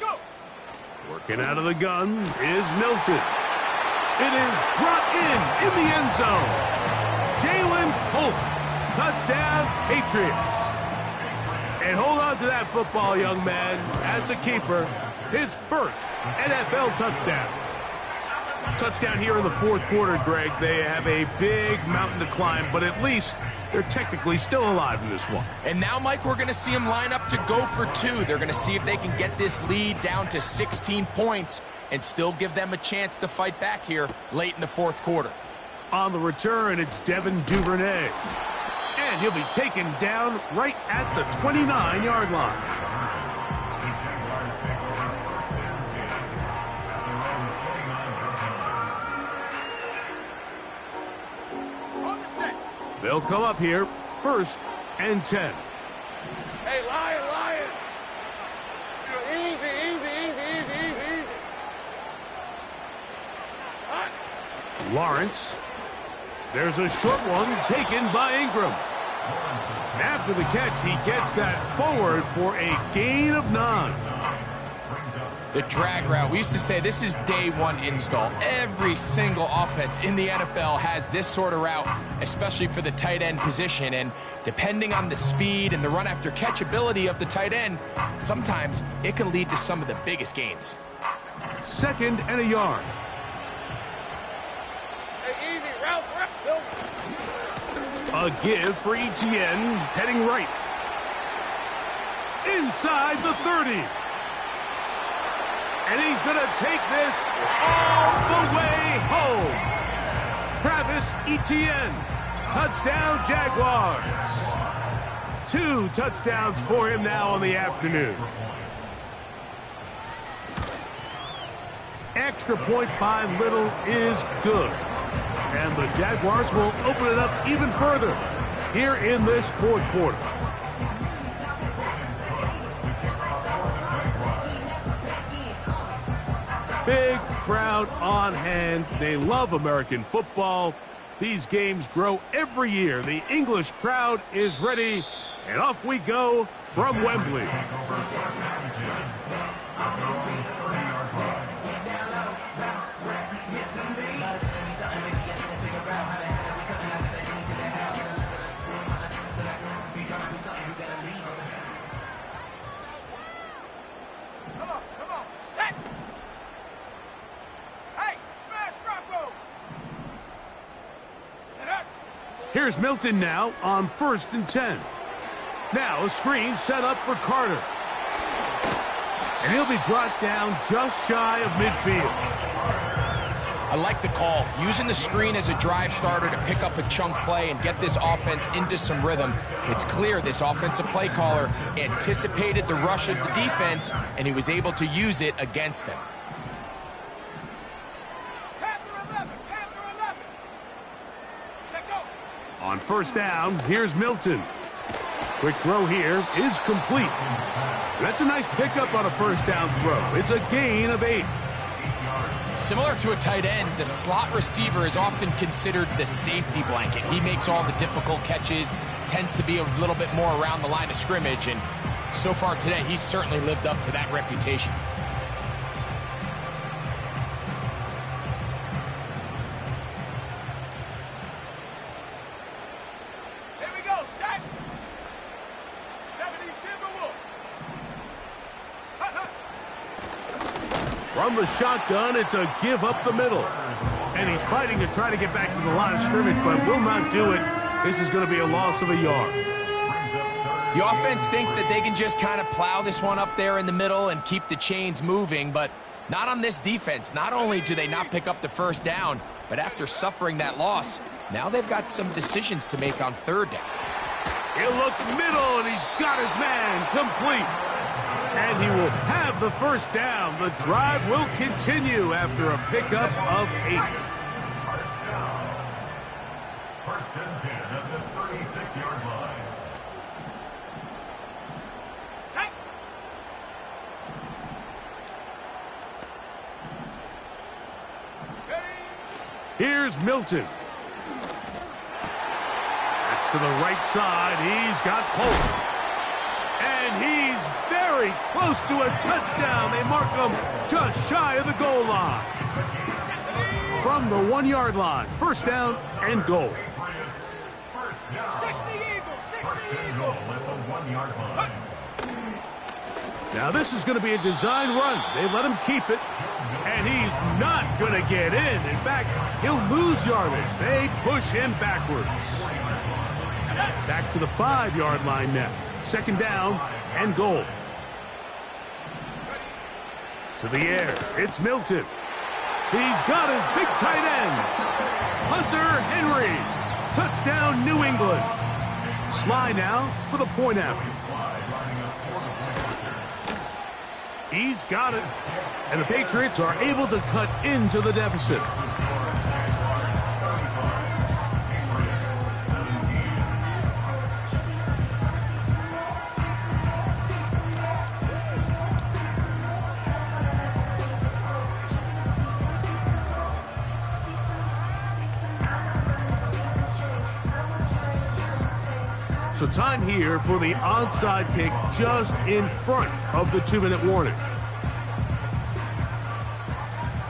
Go. Working out of the gun is Milton. It is brought in the end zone. Jalen Holt, touchdown, Patriots. And hold on to that football, young man. That's a keeper. His first NFL touchdown. Touchdown here in the 4th quarter, Greg. They have a big mountain to climb, but at least they're technically still alive in this one. And now, Mike, we're going to see them line up to go for 2. They're going to see if they can get this lead down to 16 points and still give them a chance to fight back here late in the 4th quarter. On the return, it's Devin Duvernay. And he'll be taken down right at the 29-yard line. They'll come up here, 1st and 10. Hey, Lion. Easy. Hot. Lawrence. There's a short one taken by Ingram. After the catch, he gets that forward for a gain of 9. The drag route. We used to say this is day 1 install. Every single offense in the NFL has this sort of route, especially for the tight end position. And depending on the speed and the run after catch ability of the tight end, sometimes it can lead to some of the biggest gains. 2nd and a yard. Hey, easy. Route. A give for Etienne, heading right. Inside the 30. And he's going to take this all the way home. Travis Etienne, touchdown Jaguars. 2 touchdowns for him now on the afternoon. Extra point by Little is good. And the Jaguars will open it up even further here in this 4th quarter. Big crowd on hand. They love American football. These games grow every year. The English crowd is ready, and off we go from Wembley. Come on, set! Hey, smash Bronco! Get up! Here's Milton now on 1st and 10. Now a screen set up for Carter. And he'll be brought down just shy of midfield. I like the call. Using the screen as a drive starter to pick up a chunk play and get this offense into some rhythm. It's clear this offensive play caller anticipated the rush of the defense, and he was able to use it against them. Panther 11! Panther 11! Check out! On 1st down, here's Milton. Quick throw here is complete. That's a nice pickup on a 1st down throw. It's a gain of 8. Similar to a tight end, the slot receiver is often considered the safety blanket. He makes all the difficult catches, tends to be a little bit more around the line of scrimmage, and so far today, he's certainly lived up to that reputation. Here we go, set! 70 Timberwolves! From the shotgun, it's a give up the middle. And he's fighting to try to get back to the line of scrimmage, but will not do it. This is going to be a loss of a yard. The offense thinks that they can just kind of plow this one up there in the middle and keep the chains moving, but not on this defense. Not only do they not pick up the 1st down, but after suffering that loss, now they've got some decisions to make on 3rd down. He'll look middle, and he's got his man complete. And he will have the 1st down. The drive will continue after a pickup of 8. 1st and 10 at the 36-yard line. Set! Here's Milton. That's to the right side. He's got Polk. And he's very close to a touchdown. They mark him just shy of the goal line. From the 1-yard line, 1st down and goal. 60 Eagles! 60 Eagles! At the 1-yard line. Now this is going to be a design run. They let him keep it, and he's not going to get in. In fact, he'll lose yardage. They push him backwards. Back to the 5-yard line now. 2nd down and goal. To the air, it's Milton. He's got his big tight end. Hunter Henry. Touchdown, New England. Sly now for the point after. He's got it. And the Patriots are able to cut into the deficit. So time here for the onside kick just in front of the 2-minute warning.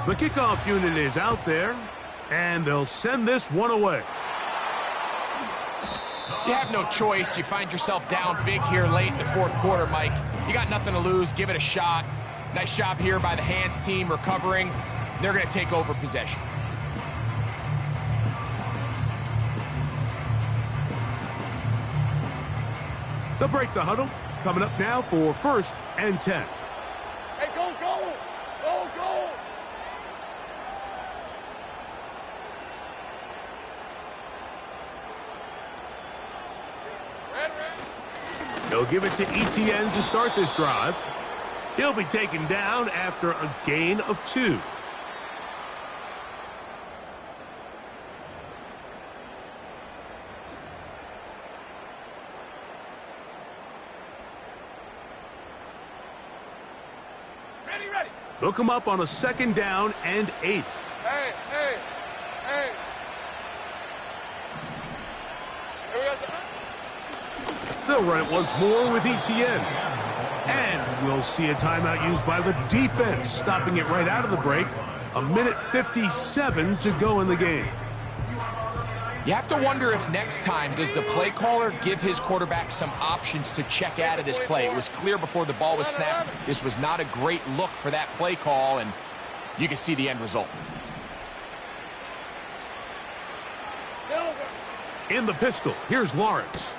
The kickoff unit is out there, and they'll send this one away. You have no choice. You find yourself down big here late in the 4th quarter, Mike. You got nothing to lose. Give it a shot. Nice job here by the hands team recovering. They're going to take over possession. They'll break the huddle. Coming up now for 1st and 10. Hey, go, go! Go, go! Red. They'll give it to Etienne to start this drive. He'll be taken down after a gain of 2. Ready. They'll come up on a 2nd down and 8. Hey. They'll run it once more with ETN. And we'll see a timeout used by the defense, stopping it right out of the break. 1:57 to go in the game. You have to wonder if next time, does the play caller give his quarterback some options to check out of this play? It was clear before the ball was snapped. This was not a great look for that play call, and you can see the end result. In the pistol, here's Lawrence.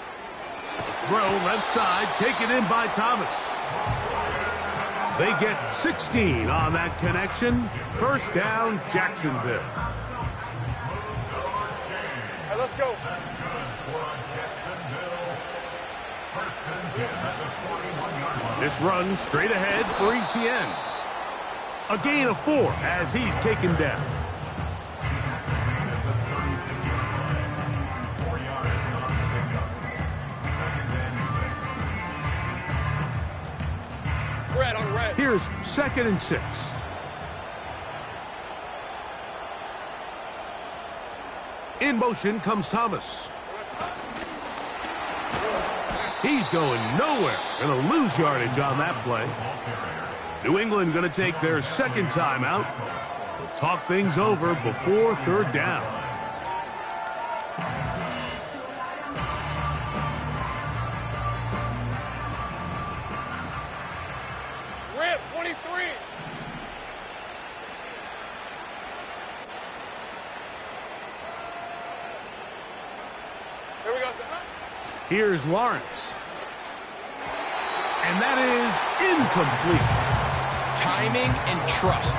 Throw left side, taken in by Thomas. They get 16 on that connection. First down, Jacksonville. Hey, let's go. This run straight ahead for ETN. A gain of 4 as he's taken down. Here's 2nd and 6. In motion comes Thomas. He's going nowhere. Going to lose yardage on that play. New England going to take their second timeout. We'll talk things over before 3rd down. Here's Lawrence. And that is incomplete. Timing and trust,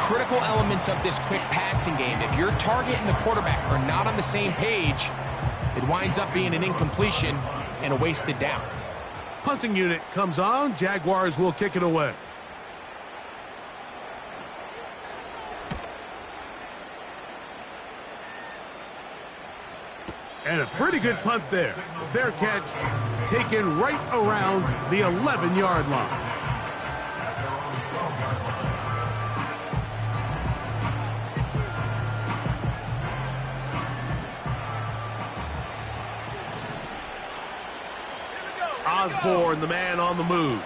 critical elements of this quick passing game. If your target and the quarterback are not on the same page, it winds up being an incompletion and a wasted down. Punting unit comes on. Jaguars will kick it away. And a pretty good punt there. Fair catch taken right around the 11-yard line. Osborne, the man on the move.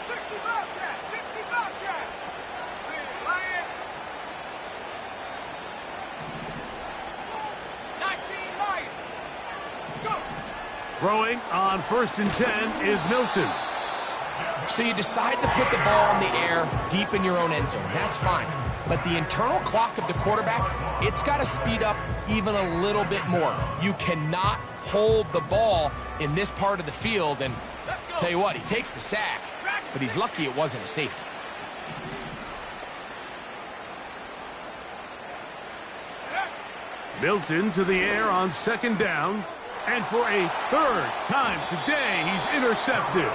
65 cat, 65 cat. Ryan. 19 light. Go. Throwing on 1st and 10 is Milton. So you decide to put the ball in the air deep in your own end zone. That's fine. But the internal clock of the quarterback, it's got to speed up even a little bit more. You cannot hold the ball in this part of the field. And tell you what, he takes the sack, but he's lucky it wasn't a safety. Milton to the air on 2nd down. And for a 3rd time today, he's intercepted.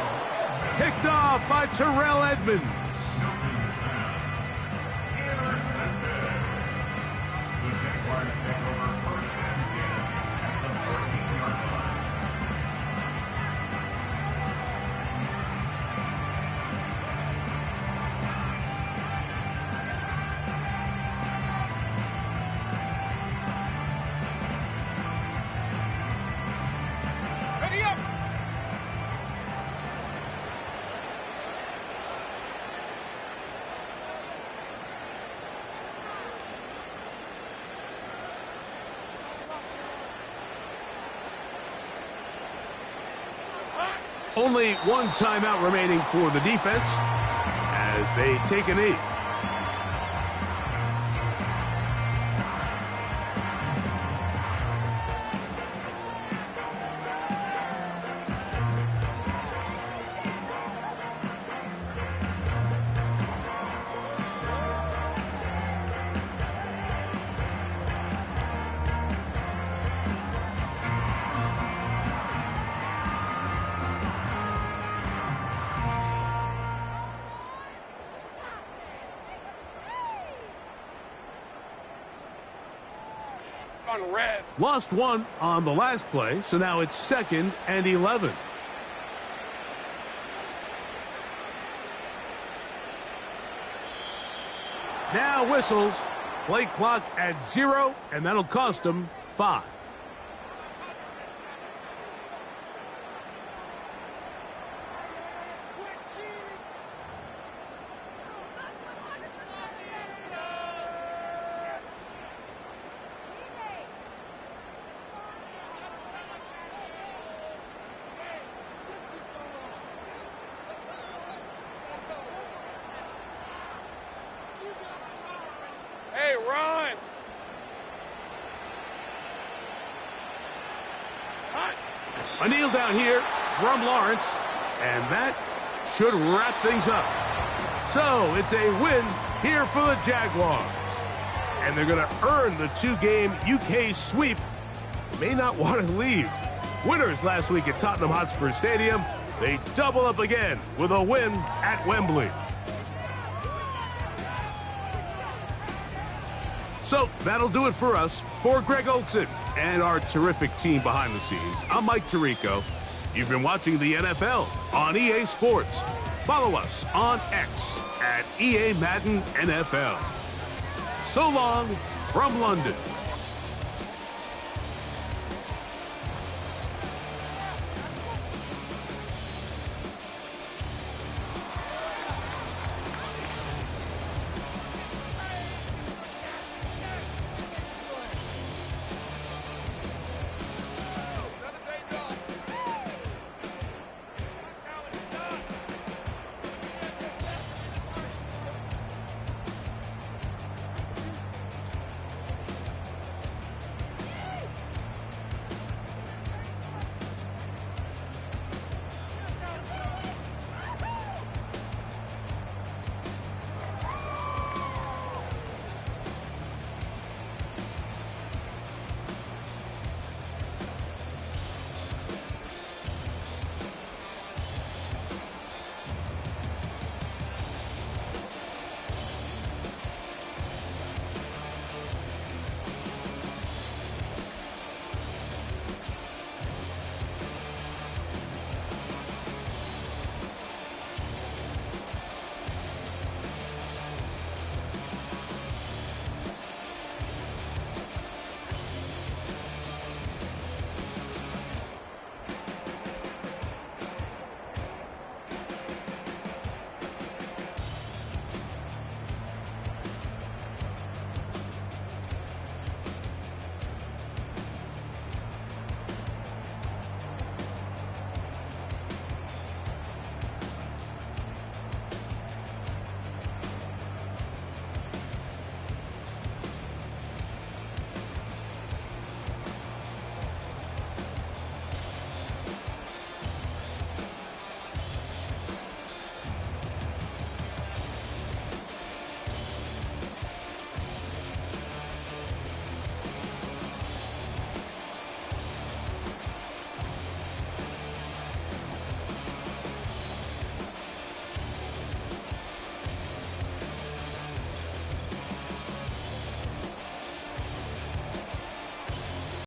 Picked off by Terrell Edmonds. Ready up. Only one timeout remaining for the defense as they take a knee. On red. Lost one on the last play, so now it's 2nd and 11. Now whistles. Play clock at 0, and that'll cost them 5. A kneel down here from Lawrence, and that should wrap things up. So it's a win here for the Jaguars. And they're going to earn the 2-game UK sweep. May not want to leave. Winners last week at Tottenham Hotspur Stadium. They double up again with a win at Wembley. So that'll do it for us. For Greg Olson and our terrific team behind the scenes, I'm Mike Tirico. You've been watching the NFL on EA Sports. Follow us on X at EA Madden NFL. So long from London.